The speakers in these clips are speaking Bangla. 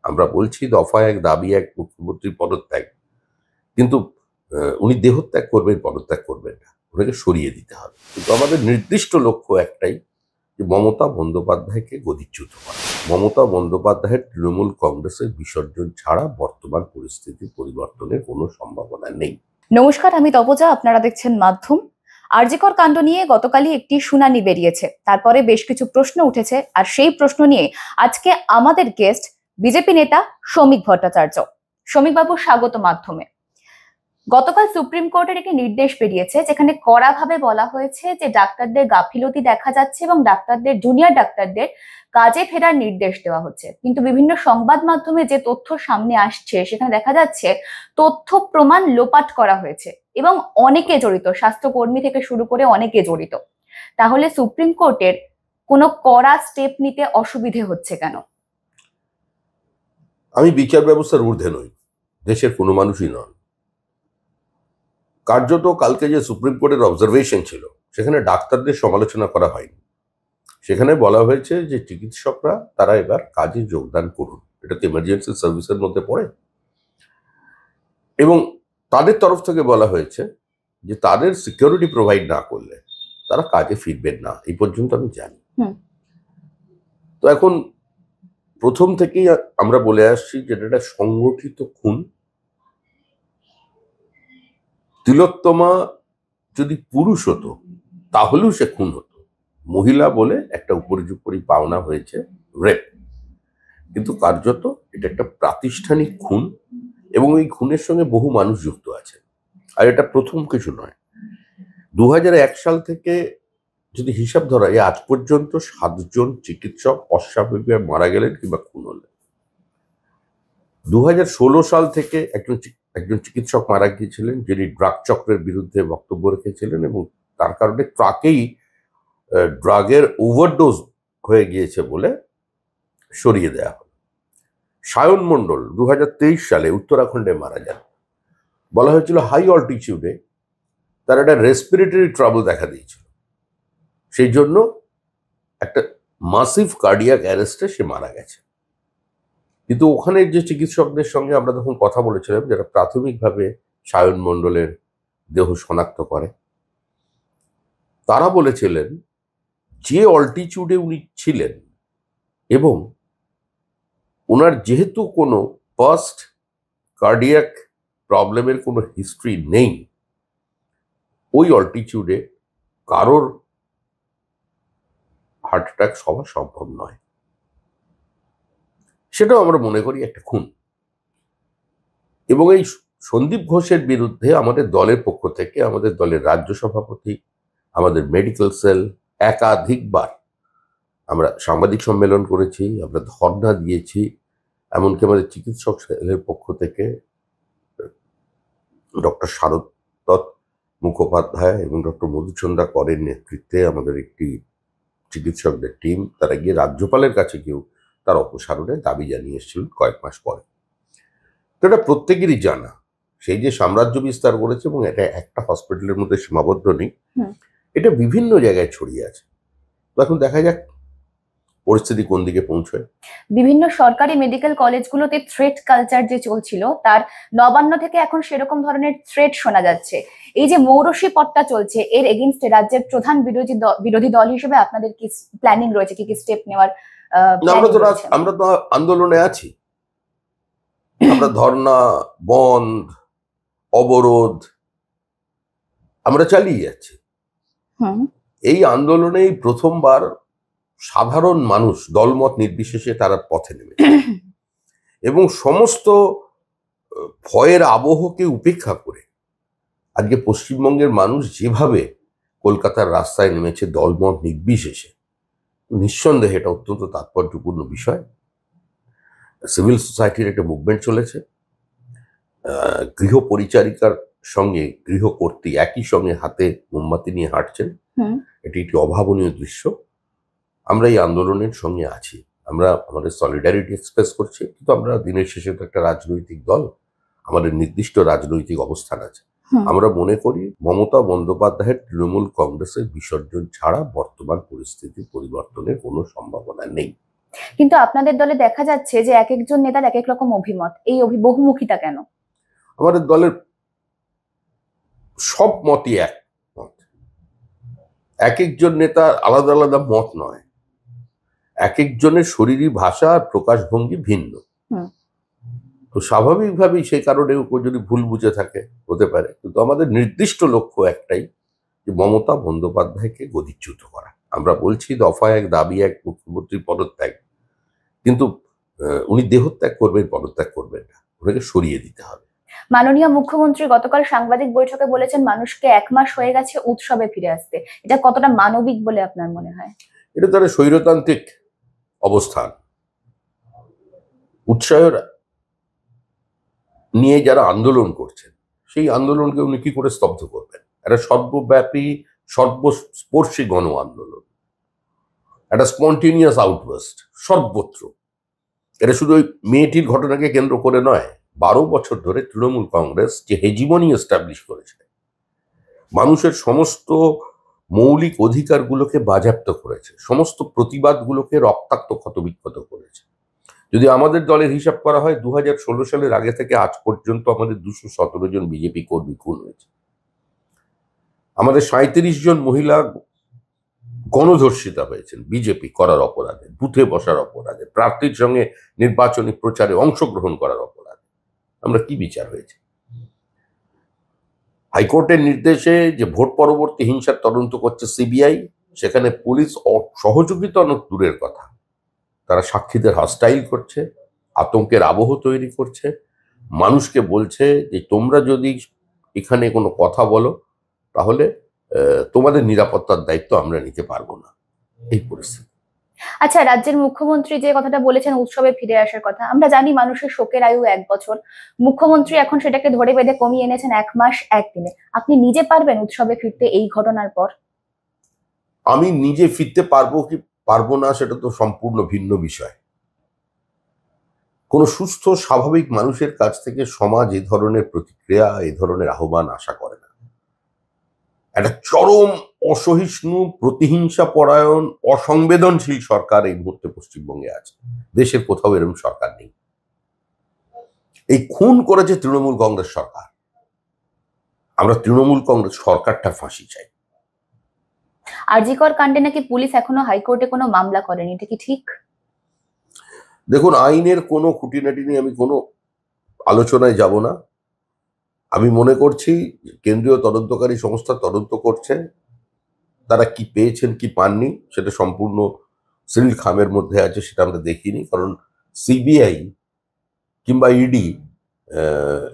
আমরা বলছি দফা এক দাবি এক মুখ্যমন্ত্রীর পদত্যাগ, কিন্তু উনি দেহত্যাগ করবেন, পদত্যাগ করবেন না, ওনাকে সরিয়ে দিতে হবে। কিন্তু আমাদের নির্দিষ্ট লক্ষ্য একটাই, যে মমতা বন্দ্যোপাধ্যায়কে গদিচ্যুত করা। মমতা বন্দ্যোপাধ্যায়ের তৃণমূল কংগ্রেসের বিসর্জন ছাড়া বর্তমান পরিস্থিতি পরিবর্তনের কোনো সম্ভাবনা নেই। নমস্কার, আমি তপজা, আপনারা দেখছেন মাধ্যম। আর.জি. কর কাণ্ড নিয়ে গতকালই একটি শুনানি বেরিয়েছে, তারপরে বেশ কিছু প্রশ্ন উঠেছে, আর সেই প্রশ্ন নিয়ে আজকে আমাদের গেস্ট বিজেপি নেতা শ্রমিক ভট্টাচার্য। শ্রমিক বাবু, স্বাগত মাধ্যমে। গতকাল সুপ্রিম কোর্টের একটি নির্দেশ বেরিয়েছে, যেখানে কড়াভাবে বলা হয়েছে যে ডাক্তারদের গাফিলতি দেখা যাচ্ছে এবং ডাক্তারদের, জুনিয়র ডাক্তারদের কাজে ফেরার নির্দেশ দেওয়া হচ্ছে। কিন্তু বিভিন্ন সংবাদ মাধ্যমে যে তথ্য সামনে আসছে, সেখানে দেখা যাচ্ছে তথ্য প্রমাণ লোপাট করা হয়েছে এবং অনেকে জড়িত, স্বাস্থ্যকর্মী থেকে শুরু করে অনেকে জড়িত। তাহলে সুপ্রিম কোর্টের কোনো কড়া স্টেপ নিতে অসুবিধে হচ্ছে কেন? আমি বিচার ব্যবস্থার ঊর্ধ্বে নই, দেশের কোনো মানুষই নন। কার্যত কালকে যে সুপ্রিম কোর্টের অবজারভেশন ছিল, সেখানে ডাক্তারদের সমালোচনা করা হয়নি। সেখানে বলা হয়েছে যে চিকিৎসকরা তারা এবার কাজে যোগদান করুন, এটা তো ইমার্জেন্সি সার্ভিসের মধ্যে পড়ে। এবং তাদের তরফ থেকে বলা হয়েছে যে তাদের সিকিউরিটি প্রোভাইড না করলে তারা কাজে ফিরবেন না। এই পর্যন্ত আমি জানি। তো এখন প্রথম থেকেই আমরা বলে আসছি যে এটা সংগঠিত খুন। তিলোত্তমা যদি পুরুষ হতো তাহলেও সে খুন হতো, মহিলা বলে একটা উপরি পাওনা হয়েছে রেপ। কিন্তু কার্যত এটা একটা প্রাতিষ্ঠানিক খুন, এবং এই খুনের সঙ্গে বহু মানুষ যুক্ত আছে। আর এটা প্রথম কিছু নয়। 2001 সাল থেকে যদি হিসাব ধরা যায়, আজ পর্যন্ত 7 জন চিকিৎসক অস্বাভাবিকভাবে মারা গেলেন কিংবা খুন হলেন। 2016 সাল থেকে একজন চিকিৎসক মারা গিয়েছিলেন, যিনি ড্রাগ চক্রের বিরুদ্ধে বক্তব্য রেখেছিলেন এবং তার কারণে ট্রাকেই ড্রাগের ওভারডোজ হয়ে গিয়েছে বলে সরিয়ে দেওয়া হল। সায়ন মণ্ডল 2023 সালে উত্তরাখণ্ডে মারা যান। বলা হয়েছিল হাই অল্টিটিউডে তার একটা রেসপিরেটরি ট্রাবল দেখা দিয়েছিল, সেই জন্য একটা মাসিভ কার্ডিয়াক অ্যারেস্টে সে মারা গেছে। কিন্তু ওখানে যে চিকিৎসকদের সঙ্গে আমরা তখন কথা বলেছিলাম, যারা প্রাথমিকভাবে সায়ন মণ্ডলের দেহ শনাক্ত করে, তারা বলেছিলেন যে অল্টিটিউডে উনি ছিলেন এবং ওনার যেহেতু কোনো পাস্ট কার্ডিয়াক প্রবলেমের কোনো হিস্ট্রি নেই, ওই অল্টিটিউডে কারোর হার্ট অ্যাটাক হওয়া সম্ভব নয়। সেটাও আমরা মনে করি একটা খুন। এবং এই সন্দীপ ঘোষের বিরুদ্ধে আমাদের দলের পক্ষ থেকে, আমাদের দলের রাজ্য সভাপতি, আমাদের মেডিকেল সেল একাধিকবার আমরা সাংবাদিক সম্মেলন করেছি, আমরা ধর্ণা দিয়েছি। এমনকি আমাদের চিকিৎসক সেলের পক্ষ থেকে ডক্টর শারদ মুখোপাধ্যায় এবং ডক্টর মধুচন্দ্রা করের নেতৃত্বে আমাদের একটি চিকিৎসকদের টিম, তারা গিয়ে রাজ্যপালের কাছে গিয়েও তার অপসারণের দাবি জানিয়ে এসেছিলেন কয়েক মাস পরে। তো এটা প্রত্যেকেরই জানা, সেই যে সাম্রাজ্য বিস্তার করেছে এবং এটা একটা হসপিটালের মধ্যে সীমাবদ্ধ নেই, এটা বিভিন্ন জায়গায় ছড়িয়ে আছে। তো এখন দেখা যাক পরিস্থিতি কোন দিকে পৌঁছয়। বিভিন্ন সরকারি মেডিকেল কলেজগুলোতে থ্রেট কালচার যে চলছিল, তার নবান্ন থেকে এখন সেরকম ধরনের থ্রেট শোনা যাচ্ছে। এই যে মৌরসী পট্টা চলছে, এর এগেইনস্টে রাজ্যের প্রধান বিরোধী দল হিসেবে আপনাদের কি প্ল্যানিং রয়েছে, কি কি স্টেপ নেওয়ার? আমরা তো আন্দোলনে আছি, আমরা ধর্ণা, বন্ধ, অবরোধ আমরা চালিয়ে যাচ্ছি। এই আন্দোলনে প্রথমবার সাধারণ মানুষ দলমত নির্বিশেষে তারা পথে নেমেছে এবং সমস্ত ভয়ের আবহকে উপেক্ষা করে আজকে পশ্চিমবঙ্গের মানুষ যেভাবে কলকাতার রাস্তায় নেমেছে দলমত নির্বিশেষে, নিঃসন্দেহে এটা অত্যন্ত তাৎপর্যপূর্ণ বিষয়। সিভিল সোসাইটির একটা মুভমেন্ট চলেছে। গৃহ পরিচারিকার সঙ্গে গৃহকর্ত্রী একই সঙ্গে হাতে মোমবাতি নিয়ে হাঁটছেন, এটি একটি অভাবনীয় দৃশ্য। আমরা এই আন্দোলনের সঙ্গে আছি, আমরা আমাদের সলিডারিটি এক্সপ্রেস করছি, কিন্তু আমরা দিনের শেষে তো একটা রাজনৈতিক দল, আমাদের নির্দিষ্ট রাজনৈতিক অবস্থান আছে। আমরা মনে করি মমতা বন্দ্যোপাধ্যায়ের তৃণমূল কংগ্রেসের বিসর্জন ছাড়া বর্তমান পরিস্থিতি পরিবর্তনের কোনো সম্ভাবনা নেই। কিন্তু আপনাদের দলে দেখা যাচ্ছে যে এক একজন নেতার এক এক রকম অভিমত, এই বহুমুখিতা কেন? আমাদের দলের সব মতই এক মত, এক একজন নেতার আলাদা আলাদা মত নয়, এক একজনের শরীরী ভাষা আর প্রকাশভঙ্গি ভিন্ন। তো স্বাভাবিকভাবেই সেই কারণে যদি ভুল বুঝে থাকে হতে পারে, কিন্তু আমাদের নির্দিষ্ট লক্ষ্য একটাই, যে মমতা বন্দ্যোপাধ্যায়কে গদিচ্যুত করা। আমরা বলছি দফা এক, দাবি এক, মুখ্যমন্ত্রীর পদত্যাগ, কিন্তু উনি দেহত্যাগ করবেন, পদত্যাগ করবেন না, ওনাকে সরিয়ে দিতে হবে। মাননীয় মুখ্যমন্ত্রী গতকাল সাংবাদিক বৈঠকে বলেছেন মানুষকে 1 মাস হয়ে গেছে উৎসবে ফিরে আসতে। এটা কতটা মানবিক বলে আপনার মনে হয়? এটা তারা স্বৈরতান্ত্রিক অবস্থান। উৎসাহের নিয়ে যারা আন্দোলন করছেন, সেই আন্দোলনকে উনি কি করে স্তব্ধ করবেন? একটা সর্বব্যাপী সর্বস্পর্শী গণ আন্দোলন, একটা স্পন্টেনিয়াস আউটবার্স্ট সর্বত্র। এটা শুধু ওই মেয়েটির ঘটনাকে কেন্দ্র করে নয়, 12 বছর ধরে তৃণমূল কংগ্রেস যে হেজিমনি এস্টাবলিশ করেছে, মানুষের সমস্ত মৌলিক অধিকারগুলোকে বাজেয়াপ্ত করেছে, সমস্ত প্রতিবাদগুলোকে রক্তাক্ত ক্ষতবিক্ষত করেছে। যদি আমাদের দলের হিসাব করা হয়, 2016 সালের আগে থেকে আজ পর্যন্ত আমাদের 217 জন বিজেপি কর্মী খুন হয়েছে। আমাদের 37 জন মহিলা গণধর্ষিতা হয়েছেন বিজেপি করার অপরাধে, বুথে বসার অপরাধে, প্রার্থীর সঙ্গে নির্বাচনী প্রচারে অংশগ্রহণ করার অপরাধে। আমরা কি বিচার হয়েছে? হাইকোর্টের নির্দেশে যে ভোট পরবর্তী হিংসার তদন্ত করছে সিবিআই, সেখানে পুলিশ সহযোগিতা অনেক দূরের কথা, তারা সাক্ষীদের হস্টাইল করছে, আতঙ্কের আবহ তৈরি করছে, মানুষকে বলছে যে তোমরা যদি এখানে কোনো কথা বলো তাহলে তোমাদের নিরাপত্তার দায়িত্ব আমরা নিতে পারবো না, এই পরিস্থিতি। আচ্ছা, রাজ্যের মুখ্যমন্ত্রী যে কথাটা বলেছেন উৎসবে ফিরে আসার কথা, আমরা জানি মানুষের শোকের আয়ু 1 বছর, মুখ্যমন্ত্রী এখন সেটাকে ধরে বেঁধে কমিয়ে এনেছেন 1 মাস 1 দিনে। আপনি নিজে পারবেন উৎসবে ফিরতে এই ঘটনার পর? আমি নিজে ফিরতে পারবো কি পারবো না সেটা তো সম্পূর্ণ ভিন্ন বিষয়। কোনো সুস্থ স্বাভাবিক মানুষের কাছ থেকে সমাজ এই ধরনের প্রতিক্রিয়া, এই ধরনের আহ্বান আশা করে না। একটা চরম অসহিষ্ণু, প্রতিহিংসা পরায়ণ, অসংবেদনশীল সরকার এই মুহূর্তে পশ্চিমবঙ্গে আছে। দেশের কোথাও এরকম সরকার নেই। এই খুন করেছে তৃণমূল কংগ্রেস সরকার। আমরা তৃণমূল কংগ্রেস সরকারটার ফাঁসি চাই। আরজিকর কাণ্ডে নাকি পুলিশ এখনো হাইকোর্টে কোনো মামলা করেনি, এটা কি ঠিক? দেখুন, আইনের কোনো খুঁটিনাটি নিয়ে আমি কোনো আলোচনায় যাব না। আমি মনে করছি কেন্দ্রীয় তদন্তকারী সংস্থা তদন্ত করছে, তারা কি পেয়েছেন কি পাননি সেটা সম্পূর্ণ সিল খামের মধ্যে আছে, সেটা আমরা দেখিনি। কারণ সিবিআই কিংবা ইডি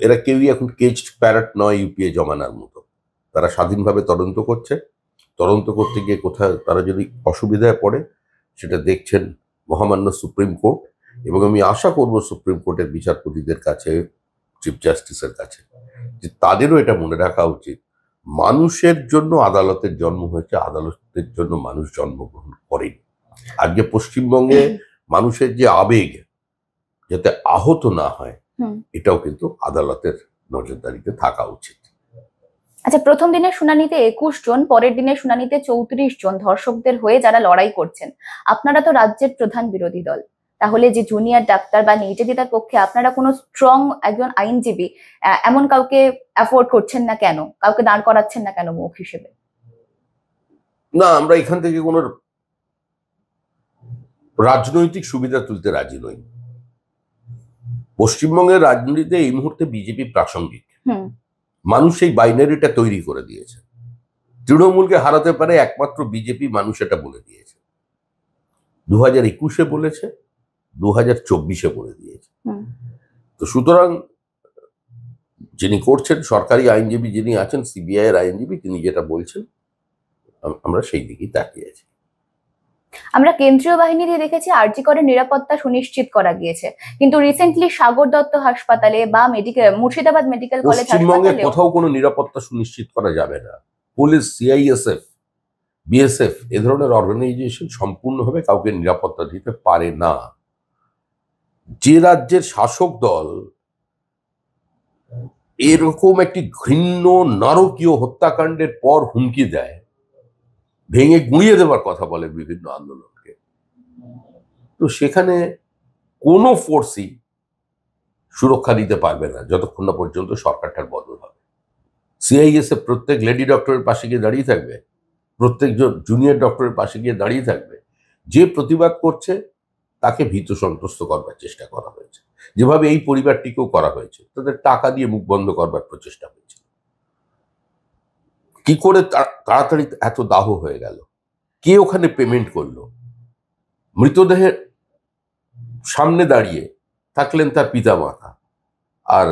এরা কেউই এখন কেজড প্যারট নয় ইউপিএ জমানার মতো। তারা স্বাধীনভাবে তদন্ত করছে, তদন্ত করতে গিয়ে কোথায় তারা যদি অসুবিধায় পড়ে সেটা দেখছেন মহামান্য সুপ্রিম কোর্ট, এবং আমি আশা করব সুপ্রিম কোর্টের বিচারপতিদের কাছে, চিফ জাস্টিসের কাছে, যে তাদেরও এটা মনে রাখা উচিত, মানুষের জন্য আদালতের জন্ম হয়েছে, আদালতের জন্য মানুষ জন্মগ্রহণ করেনি। আজকে পশ্চিমবঙ্গে মানুষের যে আবেগ যাতে আহত না হয়, এটাও কিন্তু আদালতের নজরদারিতে থাকা উচিত। আচ্ছা, প্রথম দিনের শুনানিতে 21 জন, পরের দিনের শুনানিতে 34 জন ধর্ষকদের হয়ে যারা লড়াই করছেন। আপনারা তো রাজ্যের প্রধান বিরোধী দল, তাহলে যে জুনিয়র ডাক্তার বা নির্যাতিতার পক্ষে আপনারা কোনো স্ট্রং একজন আইনজীবী এমন কাউকে অ্যাফোর্ড করছেন না কেন? কাউকে দাঁড় করাচ্ছেন না কেন মুখ হিসেবে? না, আমরা এখান থেকে কোনো রাজনৈতিক সুবিধা তুলতে রাজি নই। পশ্চিমবঙ্গের রাজনীতিতে এই মুহূর্তে বিজেপি প্রাসঙ্গিক। মানুষ এই বাইনারিটা তৈরি করে দিয়েছে। তৃণমূলকে হারাতে পারে একমাত্র বিজেপি, মানুষ এটা বলে দিয়েছে। 2021-এ বলেছে, 2024-এ বলে দিয়েছে। তো সুতরাং যিনি করছেন, সরকারি আইনজীবী যিনি আছেন, সিবিআই এর আইনজীবী, তিনি যেটা বলছেন আমরা সেই দিকেই তাকিয়ে আছি। আমরা কেন্দ্রীয় বাহিনী দিয়ে দেখেছি আরজিকরের নিরাপত্তা সুনিশ্চিত করা গিয়েছে, কিন্তু রিসেন্টলি সাগর দত্ত হাসপাতালে বা মুর্শিদাবাদ মেডিকেল কলেজ পশ্চিমবঙ্গে কোথাও কোনো নিরাপত্তা সুনিশ্চিত করা যাবে না। পুলিশ, সিআইএসএফ, বিএসএফ এ ধরনের অর্গানাইজেশন সম্পূর্ণভাবে কাউকে নিরাপত্তা দিতে পারে না। যে রাজ্যের শাসক দল এরকম একটি ঘৃণ্য নারকীয় হত্যাকাণ্ডের পর হুমকি দেয়, ভেঙে গুঁড়িয়ে দেওয়ার কথা বলে বিভিন্ন আন্দোলনকে, তো সেখানে কোনো ফোর্সই সুরক্ষা দিতে পারবে না যতক্ষণ না পর্যন্ত সরকারটার বদল হবে। সিআইএসএফ প্রত্যেক লেডি ডক্টরের পাশে গিয়ে দাঁড়িয়ে থাকবে, প্রত্যেকজন জুনিয়র ডক্টরের পাশে গিয়ে দাঁড়িয়ে থাকবে। যে প্রতিবাদ করছে তাকে ভীত সন্ত্রস্ত করবার চেষ্টা করা হয়েছে, যেভাবে এই পরিবারটিকেও করা হয়েছে। তাদের টাকা দিয়ে মুখ বন্ধ করবার প্রচেষ্টা হয়েছে। কি করে তাড়াতাড়ি এত দাহ হয়ে গেল? কে ওখানে পেমেন্ট করলো? মৃতদেহের সামনে দাঁড়িয়ে থাকলেন তার পিতামাতা, আর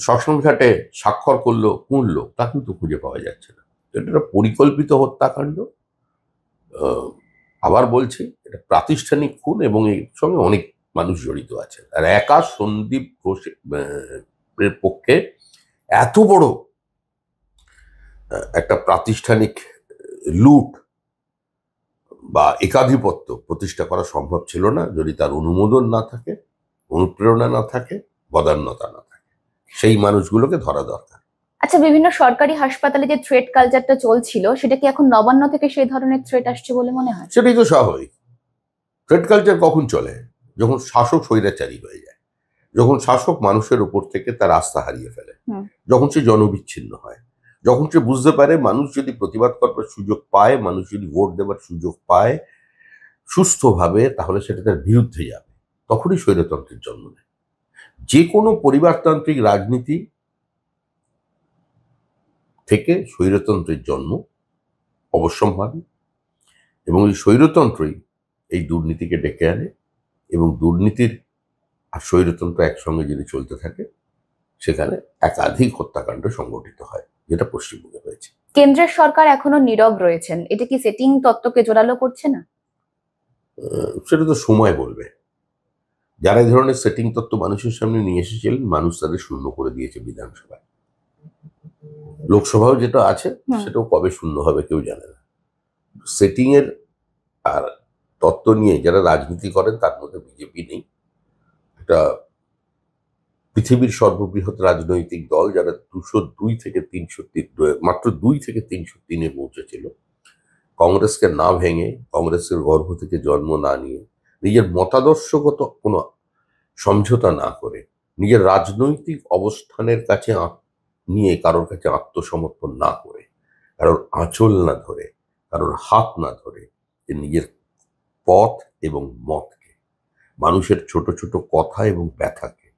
শ্মশান ঘাটে স্বাক্ষর করলো কোন লোক তা কিন্তু খুঁজে পাওয়া যাচ্ছে না। এটা পরিকল্পিত হত্যাকাণ্ড। আবার বলছি, এটা প্রাতিষ্ঠানিক খুন এবং এর সঙ্গে অনেক মানুষ জড়িত আছে। আর একা সন্দীপ ঘোষের পক্ষে এত বড় একটা প্রাতিষ্ঠানিক লুট বা একাধিপত্য প্রতিষ্ঠা করা সম্ভব ছিল না যদি তার অনুমোদন না থাকে, অনুপ্রেরণা না থাকে, বদান্যতা না থাকে। সেই মানুষগুলোকে ধরা দরকার। আচ্ছা, বিভিন্ন সরকারি হাসপাতালে যে থ্রেট কালচারটা চলছিল, সেটা কি এখন নবান্ন থেকে সেই ধরনের থ্রেট আসছে বলে মনে হয়? সেটাই তো স্বাভাবিক। থ্রেট কালচার কখন চলে? যখন শাসক স্বৈরাচারী হয়ে যায়, যখন শাসক মানুষের উপর থেকে তার আস্থা হারিয়ে ফেলে, যখন সে জনবিচ্ছিন্ন হয়, যখন সে বুঝতে পারে মানুষ যদি প্রতিবাদ করবার সুযোগ পায়, মানুষ যদি ভোট দেবার সুযোগ পায় সুস্থভাবে, তাহলে সেটা তার বিরুদ্ধে যাবে, তখনই স্বৈরতন্ত্রের জন্ম নেয়। যে কোনো পরিবারতান্ত্রিক রাজনীতি থেকে স্বৈরতন্ত্রের জন্ম অবশ্যম্ভাবী, এবং এই স্বৈরতন্ত্রই এই দুর্নীতিকে ডেকে আনে, এবং দুর্নীতির আর স্বৈরতন্ত্র একসঙ্গে যদি চলতে থাকে সেখানে একাধিক হত্যাকাণ্ড সংঘটিত হয়, যেটা পশ্চিমবঙ্গে হয়েছে। কেন্দ্রের সরকার এখনো নীরব রয়েছেন, এটা কি সেটিং তত্ত্বকে জোরালো করছে না? সেটা তো সময় বলবে। যারা এই ধরনের সেটিং তত্ত্ব মানুষের সামনে নিয়ে এসেছিলেন, মানুষ তাদের শূন্য করে দিয়েছে বিধানসভায়। লোকসভাও যেটা আছে সেটাও কবে শূন্য হবে কেউ জানে না। সেটিং এর আর তত্ত্ব নিয়ে যারা রাজনীতি করেন তার মধ্যে বিজেপি নেই। এটা পৃথিবীর সর্ববৃহৎ রাজনৈতিক দল, যারা 202 থেকে 303, মাত্র 2 থেকে 303-এ পৌঁছেছিল। কংগ্রেসকে না ভেঙে, কংগ্রেসের গর্ভ থেকে জন্ম না নিয়ে, নিজের মতাদর্শগত কোনো সমঝোতা না করে, নিজের রাজনৈতিক অবস্থানের কাছে নিয়ে কারোর কাছে আত্মসমর্পণ না করে, কারোর আঁচল না ধরে, কারোর হাত না ধরে, যে নিজের পথ এবং মতকে, মানুষের ছোট ছোট কথা এবং ব্যথাকে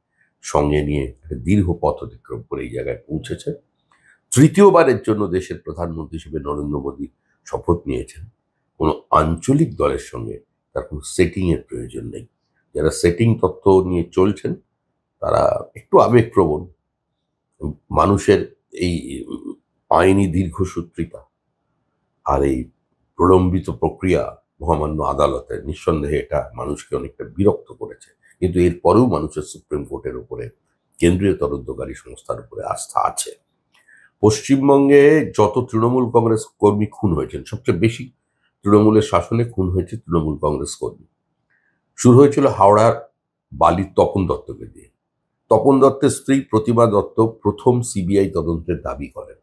সঙ্গে নিয়ে একটা দীর্ঘ পথ অতিক্রম করে এই জায়গায় পৌঁছেছে। তৃতীয়বারের জন্য দেশের প্রধানমন্ত্রী হিসেবে নরেন্দ্র মোদী শপথ নিয়েছেন। কোনো আঞ্চলিক দলের সঙ্গে তার কোনো সেটিংয়ের প্রয়োজন নেই। যারা সেটিং তত্ত্ব নিয়ে চলছেন তারা একটু আবেগপ্রবণ। মানুষের এই আইনি দীর্ঘসূত্রিতা আর এই প্রলম্বিত প্রক্রিয়া মহামান্য আদালতের, নিঃসন্দেহে এটা মানুষকে অনেকটা বিরক্ত করেছে। কিন্তু এরপরেও মানুষের সুপ্রিম কোর্টের উপরে, কেন্দ্রীয় তদন্তকারী সংস্থার উপরে আস্থা আছে। পশ্চিমবঙ্গে যত তৃণমূল কংগ্রেস কর্মী খুন হয়েছেন, সবচেয়ে বেশি তৃণমূলের শাসনে খুন হয়েছে তৃণমূল কংগ্রেস কর্মী। শুরু হয়েছিল হাওড়ার বালির তপন দত্তকে দিয়ে। তপন দত্তের স্ত্রী প্রতিমা দত্ত প্রথম সিবিআই তদন্তের দাবি করেন।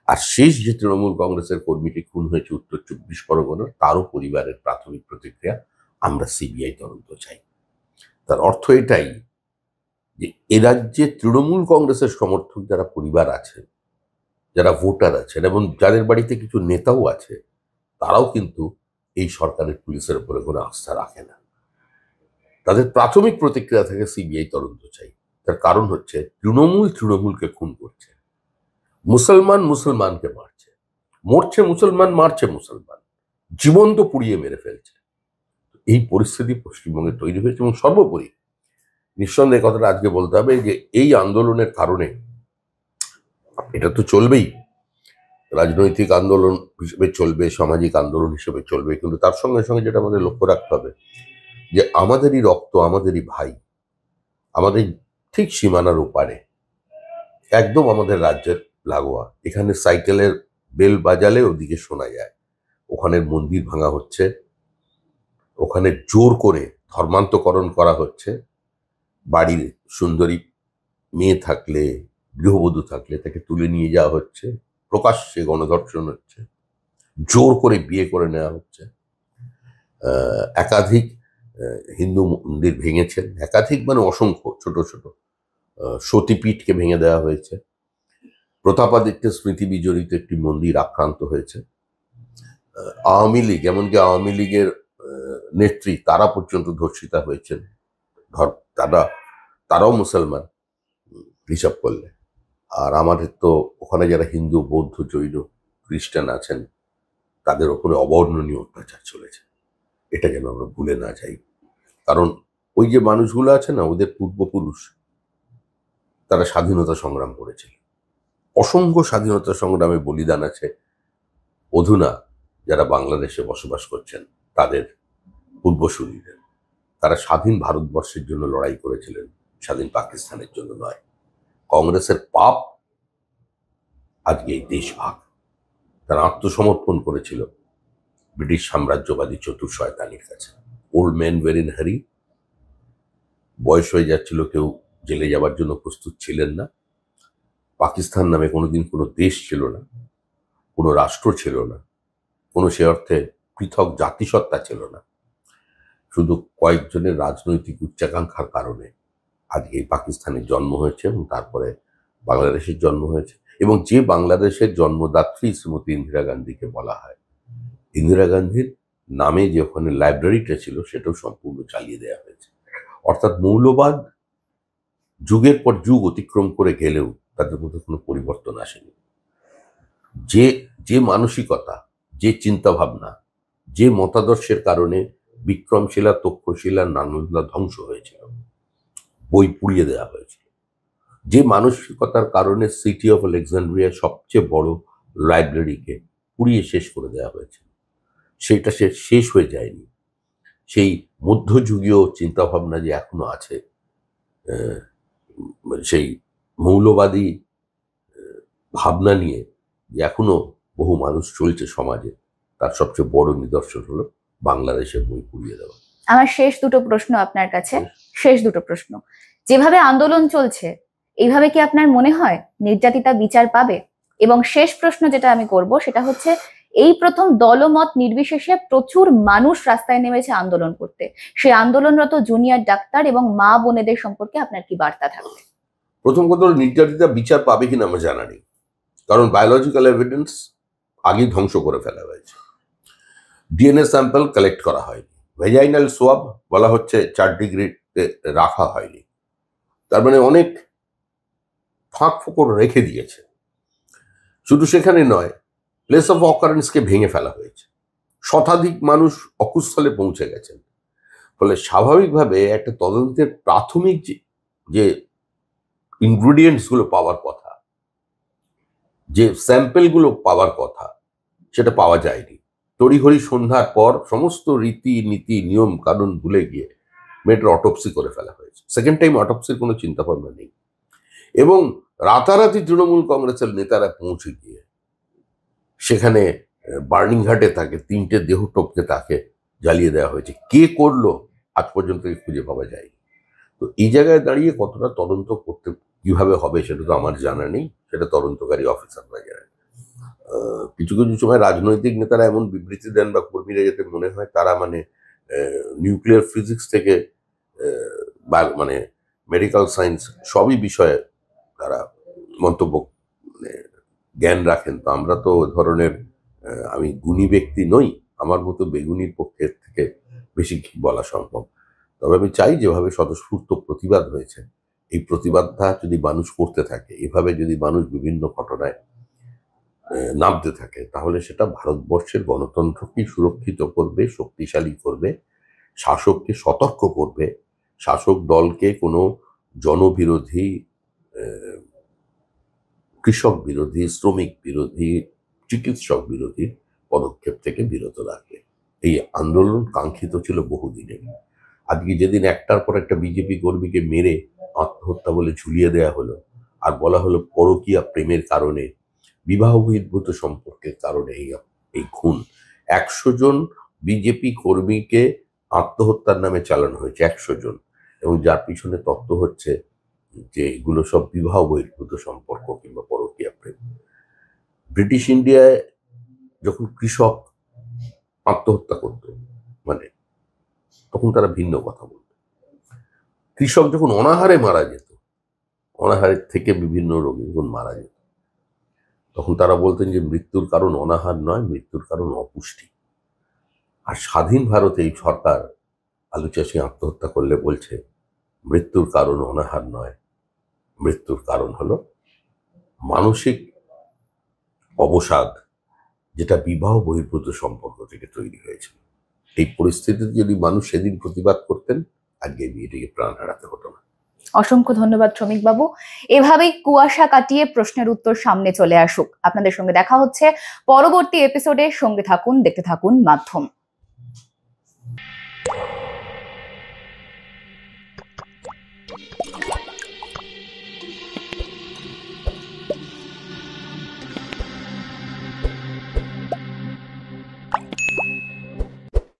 আর শেষ যে তৃণমূল কংগ্রেসের কর্মীটি খুন হয়েছে উত্তর 24 পরগনার, তারও পরিবারের প্রাথমিক প্রতিক্রিয়া, আমরা সিবিআই তদন্ত চাই। তার অর্থ এটাই যে এ রাজ্যে তৃণমূল কংগ্রেসের সমর্থক যারা পরিবার আছেন, যারা ভোটার আছেন এবং যাদের বাড়িতে কিছু নেতাও আছে, তারাও কিন্তু এই সরকারের পুলিশের উপরে কোনো আস্থা রাখে না। তাদের প্রাথমিক প্রতিক্রিয়া থেকে সিবিআই তদন্ত চাই। তার কারণ হচ্ছে তৃণমূলকে খুন করছে, মুসলমান মুসলমানকে মারছে, মরছে মুসলমান, মারছে মুসলমান, জীবন্ত পুড়িয়ে মেরে ফেলছে। এই পরিস্থিতি পশ্চিমবঙ্গে তৈরি হয়েছে। এবং সর্বোপরি নিঃসন্দেহে কথাটা আজকে বলতে হবে যে এই আন্দোলনের কারণে, এটা তো চলবেই, রাজনৈতিক আন্দোলন হিসেবে চলবে, সামাজিক আন্দোলন হিসেবে চলবে, কিন্তু তার সঙ্গে সঙ্গে যেটা আমাদের লক্ষ্য রাখতে হবে যে আমাদেরই রক্ত, আমাদেরই ভাই, আমাদের ঠিক সীমানার ওপারে, একদম আমাদের রাজ্যের লাগোয়া, এখানে সাইকেলের বেল বাজালে ওদিকে শোনা যায় ওখানের মন্দির ভাঙা হচ্ছে, ওখানে জোর করে ধর্মান্তকরণ করা হচ্ছে। বাড়ির সুন্দরী মেয়ে থাকলে, গৃহবধূ থাকলে তাকে তুলে নিয়ে যাওয়া হচ্ছে, প্রকাশ্যে গণধর্ষণ হচ্ছে, জোর করে বিয়ে করে নেওয়া হচ্ছে। একাধিক হিন্দু মন্দির ভেঙেছেন, একাধিক মানে অসংখ্য ছোট ছোট সতীপীঠকে ভেঙে দেওয়া হয়েছে, প্রতাপাদিত্যের স্মৃতি বিজড়িত একটি মন্দির আক্রান্ত হয়েছে। আওয়ামী লীগ, এমনকি আওয়ামী লীগের নেত্রী তারা পর্যন্ত ধর্ষিতা হয়েছেন। তারাও মুসলমান হিসাব করলে। আর আমাদের তো ওখানে যারা হিন্দু, বৌদ্ধ, জৈন, খ্রিস্টান আছেন তাদের ওপরে অবর্ণনীয় অত্যাচার চলেছে। এটা যেন আমরা ভুলে না যাই, কারণ ওই যে মানুষগুলো আছে না, ওদের পূর্বপুরুষ তারা স্বাধীনতা সংগ্রাম করেছিল, অসংখ্য স্বাধীনতা সংগ্রামে বলিদান আছে। অধুনা যারা বাংলাদেশে বসবাস করছেন তাদের পূর্বসূরীদের, তারা স্বাধীন ভারতবর্ষের জন্য লড়াই করেছিলেন, স্বাধীন পাকিস্তানের জন্য নয়। কংগ্রেসের পাপ আজকে এই দেশভাগ। তারা আত্মসমর্পণ করেছিল ব্রিটিশ সাম্রাজ্যবাদী চতুর শয়তানির কাছে। ওল্ড ম্যান ওয়্যার ইন হারি, বয়স হয়ে যাচ্ছিল, কেউ জেলে যাবার জন্য প্রস্তুত ছিলেন না। পাকিস্তান নামে কোনোদিন কোনো দেশ ছিল না, কোনো রাষ্ট্র ছিল না, কোনো সে অর্থে পৃথক জাতিসত্তা ছিল না। শুধু কয়েকজনের রাজনৈতিক উচ্চাকাঙ্ক্ষার কারণে আজকে এই পাকিস্তানের জন্ম হয়েছে এবং তারপরে বাংলাদেশের জন্ম হয়েছে। এবং যে বাংলাদেশের জন্মদাত্রী শ্রীমতী ইন্দিরা গান্ধীকে বলা হয়, ইন্দিরা গান্ধীর নামে যে ওখানে লাইব্রেরিটা ছিল সেটাও সম্পূর্ণ চালিয়ে দেওয়া হয়েছে। অর্থাৎ মৌলবাদ যুগের পর যুগ অতিক্রম করে গেলেও তাদের মধ্যে কোনো পরিবর্তন আসেনি। যে মানসিকতা, যে চিন্তা ভাবনা, যে মতাদর্শের কারণে বিক্রমশিলা, তক্ষশিলা, নালন্দা ধ্বংস হয়েছিল, বই পুড়িয়ে দেওয়া হয়েছিল, যে মানসিকতার কারণে সিটি অফ আলেকজান্ড্রিয়া সবচেয়ে বড় লাইব্রেরিকে পুড়িয়ে শেষ করে দেওয়া হয়েছে, সেটা শেষ হয়ে যায়নি। সেই মধ্যযুগীয় চিন্তাভাবনা যে এখনো আছে, সেই মৌলবাদী ভাবনা নিয়ে যে এখনো বহু মানুষ চলছে সমাজে, তার সবচেয়ে বড় নিদর্শন হলো বাংলাদেশের বই পুড়িয়ে দেওয়া। আমার শেষ দুটো প্রশ্ন আপনার কাছে, যেভাবে আন্দোলন চলছে এইভাবে কি আপনার মনে হয় নির্যাতিতা বিচার পাবে? এবং শেষ প্রশ্ন যেটা আমি করব সেটা হচ্ছে, এই প্রথম দলমত নির্বিশেষে প্রচুর মানুষ রাস্তায় নেমেছে আন্দোলন করতে, সেই আন্দোলনরত জুনিয়র ডাক্তার এবং মা বোনেদের সম্পর্কে আপনার কি বার্তা থাকবে? প্রথম কথা হলো, নির্যাতিতা বিচার পাবে কিনা আমার জানা নেই, কারণ বায়োলজিক্যাল এভিডেন্স আগে ধ্বংস করে ফেলা হয়েছে। ডিএনএ স্যাম্পল কালেক্ট করা হয়নি, ভেজাইনাল সোয়াব বলা হচ্ছে 4 ডিগ্রিতে রাখা হয়নি, তার মানে অনেক ফাঁক ফোকর রেখে দিয়েছে। শুধু সেখানে নয়, প্লেস অফ অকারেন্সকে ভেঙে ফেলা হয়েছে, শতাধিক মানুষ অকুস্থলে পৌঁছে গেছেন। ফলে স্বাভাবিকভাবে একটা তদন্তের প্রাথমিক যে ইনগ্রিডিয়েন্টসগুলো পাওয়ার কথা, যে স্যাম্পেলগুলো পাওয়ার কথা, সেটা পাওয়া যায়নি। তড়িঘড়ি সন্ধ্যার পর সমস্ত রীতি নীতি নিয়ম কানুন ভুলে গিয়ে মেয়েটার অটোপসি করে ফেলা হয়েছে। সেকেন্ড টাইম অটোপসির কোনো চিন্তাভাবনা নেই। এবং রাতারাতি তৃণমূল কংগ্রেসের নেতারা পৌঁছে গিয়ে সেখানে বার্নিংহাটে তাকে 3টে দেহ টপকে তাকে জ্বালিয়ে দেওয়া হয়েছে। কে করলো আজ পর্যন্ত খুঁজে পাওয়া যায়নি। তো এই জায়গায় দাঁড়িয়ে কতটা তদন্ত করতে কিভাবে হবে সেটা তো আমার জানা নেই, সেটা তদন্তকারী অফিসাররা জানেন। কিছু কিছু সময় রাজনৈতিক নেতারা এমন বিবৃতি দেন বা কর্মীরা যাতে মনে হয় তারা মানে নিউক্লিয়ার ফিজিক্স থেকে মানে মেডিকেল সায়েন্স সবই বিষয়ে তারা মন্তব্য মানে জ্ঞান রাখেন। তো আমরা তো ধরনের, আমি গুণী ব্যক্তি নই, আমার মতো বেগুনির পক্ষের থেকে বেশি কি বলা সম্ভব। তবে আমি চাই যেভাবে স্বতঃস্ফূর্ত প্রতিবাদ হয়েছে, এই প্রতিবাদটা যদি মানুষ করতে থাকে, এভাবে যদি মানুষ বিভিন্ন ঘটনায় নামতে থাকে, তাহলে সেটা ভারতবর্ষের গণতন্ত্রকে সুরক্ষিত করবে, শক্তিশালী করবে, শাসককে সতর্ক করবে, শাসক দলকে কোনো জনবিরোধী, কৃষক বিরোধী, শ্রমিক বিরোধী, চিকিৎসক বিরোধী পদক্ষেপ থেকে বিরত রাখবে। এই আন্দোলন কাঙ্ক্ষিত ছিল বহুদিনের। আজকে যেদিন একটার পর একটা বিজেপি কর্মীকে মেরে আত্মহত্যা বলে ঝুলিয়ে দেওয়া হলো, আর বলা হলো পরকীয়া প্রেমের কারণে, বিবাহ বহির্ভূত সম্পর্কের কারণে এই খুন, 100 জন বিজেপি কর্মীকে আত্মহত্যার নামে চালানো হয়েছে, 100 জন। এবং যার পিছনে তত্ত্ব হচ্ছে যে এগুলো সব বিবাহ বহির্ভূত সম্পর্ক কিংবা পরকীয়া প্রেম। ব্রিটিশ ইন্ডিয়ায় যখন কৃষক আত্মহত্যা করত, মানে তখন তারা ভিন্ন কথা বলত। কৃষক যখন অনাহারে মারা যেত, অনাহারের থেকে বিভিন্ন রোগে যখন মারা যেত, তখন তারা বলতেন যে মৃত্যুর কারণ অনাহার নয়, মৃত্যুর কারণ অপুষ্টি। আর স্বাধীন ভারতে এই সরকার আলু চাষি আত্মহত্যা করলে বলছে মৃত্যুর কারণ অনাহার নয়, মৃত্যুর কারণ হলো মানসিক অবসাদ, যেটা বিবাহ বহির্ভূত সম্পর্ক থেকে তৈরি হয়েছিল। এই পরিস্থিতিতে যদি মানুষ সেদিন প্রতিবাদ করতেন, আজকে বিয়েটিকে প্রাণ হারাতে হতো না। অসংখ্য ধন্যবাদ শ্রমিক বাবু। এভাবেই কুয়াশা কাটিয়ে প্রশ্নের উত্তর সামনে চলে আসুক। আপনাদের সঙ্গে দেখা হচ্ছে পরবর্তী এপিসোডে। সঙ্গে থাকুন, দেখতে থাকুন মাধ্যম।